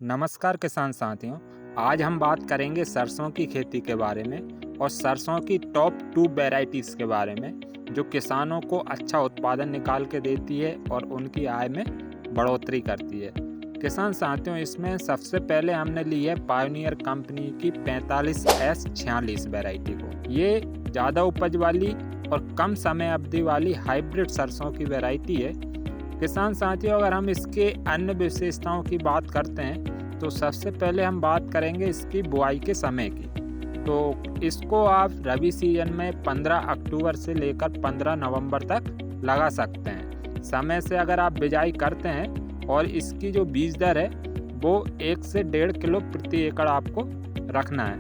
नमस्कार किसान साथियों। आज हम बात करेंगे सरसों की खेती के बारे में और सरसों की टॉप 2 वैरायटीज़ के बारे में जो किसानों को अच्छा उत्पादन निकाल के देती है और उनकी आय में बढ़ोतरी करती है। किसान साथियों, इसमें सबसे पहले हमने ली है पायोनियर कंपनी की 45S46 वैरायटी को। ये ज़्यादा उपज वाली और कम समय अवधि वाली हाइब्रिड सरसों की वैरायटी है। किसान साथियों, अगर हम इसके अन्य विशेषताओं की बात करते हैं तो सबसे पहले हम बात करेंगे इसकी बुआई के समय की। तो इसको आप रबी सीजन में 15 अक्टूबर से लेकर 15 नवंबर तक लगा सकते हैं। समय से अगर आप बिजाई करते हैं और इसकी जो बीज दर है वो 1 से 1.5 किलो प्रति एकड़ आपको रखना है।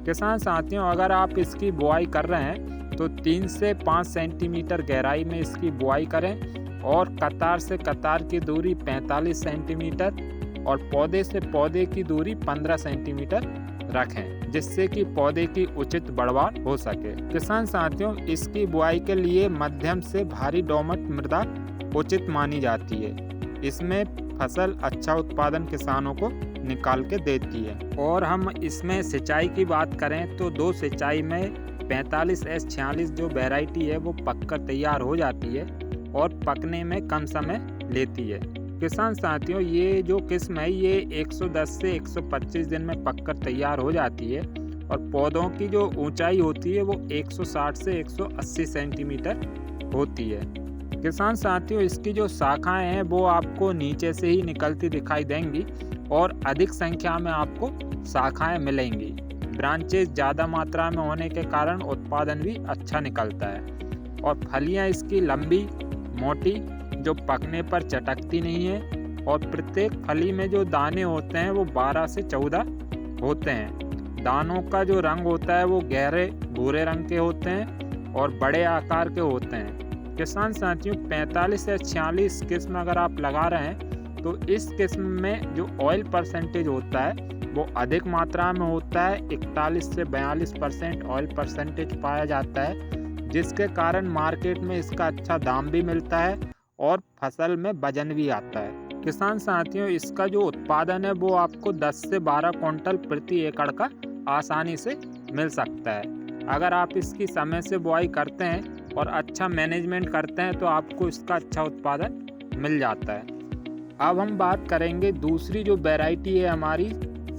किसान साथियों, अगर आप इसकी बुआई कर रहे हैं तो 3 से 5 सेंटीमीटर गहराई में इसकी बुआई करें और कतार से कतार की दूरी 45 सेंटीमीटर और पौधे से पौधे की दूरी 15 सेंटीमीटर रखें, जिससे कि पौधे की उचित बढ़वार हो सके। किसान साथियों, इसकी बुआई के लिए मध्यम से भारी दोमट मृदा उचित मानी जाती है। इसमें फसल अच्छा उत्पादन किसानों को निकाल के देती है। और हम इसमें सिंचाई की बात करें तो 2 सिंचाई में 45S46 जो वैरायटी है वो पककर तैयार हो जाती है और पकने में कम समय लेती है। किसान साथियों, ये जो किस्म है ये 110 से 125 दिन में पककर तैयार हो जाती है और पौधों की जो ऊंचाई होती है वो 160 से 180 सेंटीमीटर होती है। किसान साथियों, इसकी जो शाखाएं हैं वो आपको नीचे से ही निकलती दिखाई देंगी और अधिक संख्या में आपको शाखाएं मिलेंगी। ब्रांचेज ज़्यादा मात्रा में होने के कारण उत्पादन भी अच्छा निकलता है और फलियां इसकी लंबी मोटी जो पकने पर चटकती नहीं है और प्रत्येक फली में जो दाने होते हैं वो 12 से 14 होते हैं। दानों का जो रंग होता है वो गहरे भूरे रंग के होते हैं और बड़े आकार के होते हैं। किसान साथियों, 45 से 46 किस्म अगर आप लगा रहे हैं तो इस किस्म में जो ऑयल परसेंटेज होता है वो अधिक मात्रा में होता है। 41 से 42% ऑयल परसेंटेज पाया जाता है, जिसके कारण मार्केट में इसका अच्छा दाम भी मिलता है और फसल में वजन भी आता है। किसान साथियों, इसका जो उत्पादन है वो आपको 10 से 12 क्विंटल प्रति एकड़ का आसानी से मिल सकता है। अगर आप इसकी समय से बुआई करते हैं और अच्छा मैनेजमेंट करते हैं तो आपको इसका अच्छा उत्पादन मिल जाता है। अब हम बात करेंगे दूसरी जो वैरायटी है हमारी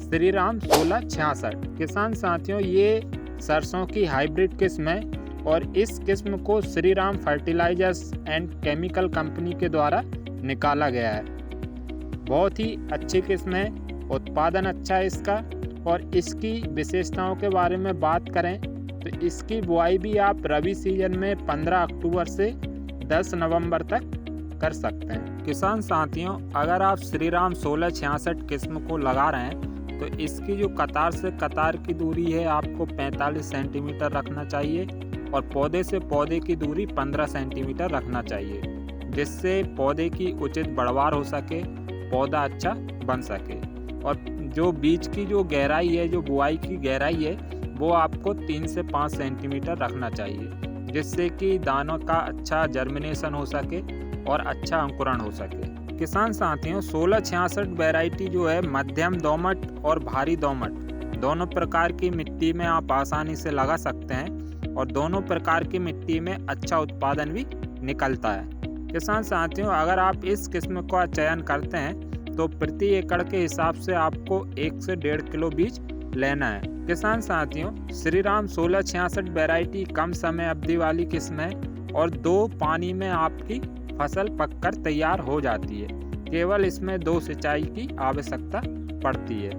श्रीराम 1666। किसान साथियों, ये सरसों की हाइब्रिड किस्म है और इस किस्म को Shriram fertilisers and chemical company के द्वारा निकाला गया है। बहुत ही अच्छी किस्म है, उत्पादन अच्छा है इसका। और इसकी विशेषताओं के बारे में बात करें तो इसकी बुआई भी आप रबी सीजन में 15 अक्टूबर से 10 नवंबर तक कर सकते हैं। किसान साथियों, अगर आप श्रीराम 1666 किस्म को लगा रहे हैं तो इसकी जो कतार से कतार की दूरी है आपको 45 सेंटीमीटर रखना चाहिए और पौधे से पौधे की दूरी 15 सेंटीमीटर रखना चाहिए, जिससे पौधे की उचित बढ़वार हो सके, पौधा अच्छा बन सके। और जो बीज की जो गहराई है, जो बुआई की गहराई है, वो आपको 3 से 5 सेंटीमीटर रखना चाहिए, जिससे कि दानों का अच्छा जर्मिनेशन हो सके और अच्छा अंकुरण हो सके। किसान साथियों, 1666 वैरायटी जो है मध्यम दोमट और भारी दोमट दोनों प्रकार की मिट्टी में आप आसानी से लगा सकते हैं और दोनों प्रकार की मिट्टी में अच्छा उत्पादन भी निकलता है। किसान साथियों, अगर आप इस किस्म का चयन करते हैं तो प्रति एकड़ के हिसाब से आपको 1 से 1.5 किलो बीज लेना है। किसान साथियों, श्रीराम 1666 वैरायटी कम समय अवधि वाली किस्म है और 2 पानी में आपकी फसल पककर तैयार हो जाती है। केवल इसमें 2 सिंचाई की आवश्यकता पड़ती है।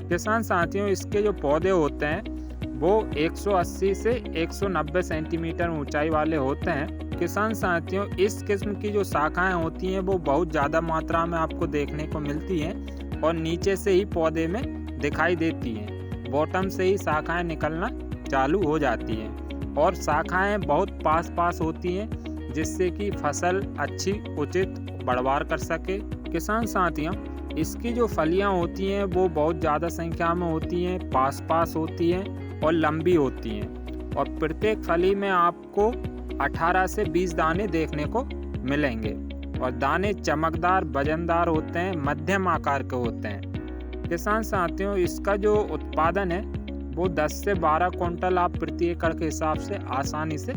किसान साथियों, इसके जो पौधे होते हैं वो 180 से 190 सेंटीमीटर ऊंचाई वाले होते हैं। किसान साथियों, इस किस्म की जो शाखाएं होती हैं वो बहुत ज़्यादा मात्रा में आपको देखने को मिलती हैं और नीचे से ही पौधे में दिखाई देती हैं। बॉटम से ही शाखाएं निकलना चालू हो जाती हैं और शाखाएं बहुत पास पास होती हैं, जिससे कि फसल अच्छी उचित बढ़वार कर सके। किसान साथियों, इसकी जो फलियां होती हैं वो बहुत ज़्यादा संख्या में होती हैं, पास पास होती हैं और लंबी होती हैं और प्रत्येक फली में आपको 18 से 20 दाने देखने को मिलेंगे और दाने चमकदार वजनदार होते हैं, मध्यम आकार के होते हैं। किसान साथियों, इसका जो उत्पादन है वो 10 से 12 क्विंटल आप प्रति एकड़ के हिसाब से आसानी से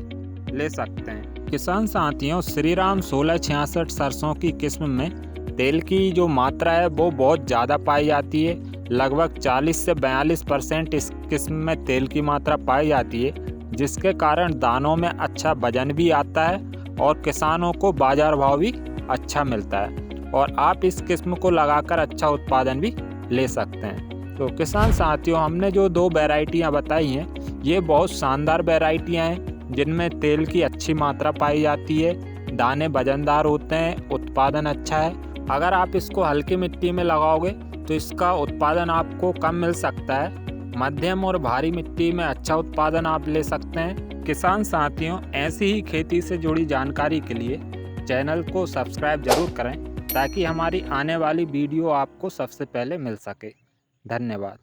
ले सकते हैं। किसान साथियों, श्रीराम 1666 सरसों की किस्म में तेल की जो मात्रा है वो बहुत ज़्यादा पाई जाती है। लगभग 40 से 42% इस किस्म में तेल की मात्रा पाई जाती है, जिसके कारण दानों में अच्छा वजन भी आता है और किसानों को बाजार भाव भी अच्छा मिलता है और आप इस किस्म को लगाकर अच्छा उत्पादन भी ले सकते हैं। तो किसान साथियों, हमने जो 2 वैरायटियाँ बताई हैं ये बहुत शानदार वैरायटियाँ हैं जिनमें तेल की अच्छी मात्रा पाई जाती है, दाने वजनदार होते हैं, उत्पादन अच्छा है। अगर आप इसको हल्की मिट्टी में लगाओगे तो इसका उत्पादन आपको कम मिल सकता है। मध्यम और भारी मिट्टी में अच्छा उत्पादन आप ले सकते हैं। किसान साथियों, ऐसी ही खेती से जुड़ी जानकारी के लिए चैनल को सब्सक्राइब जरूर करें ताकि हमारी आने वाली वीडियो आपको सबसे पहले मिल सके। धन्यवाद।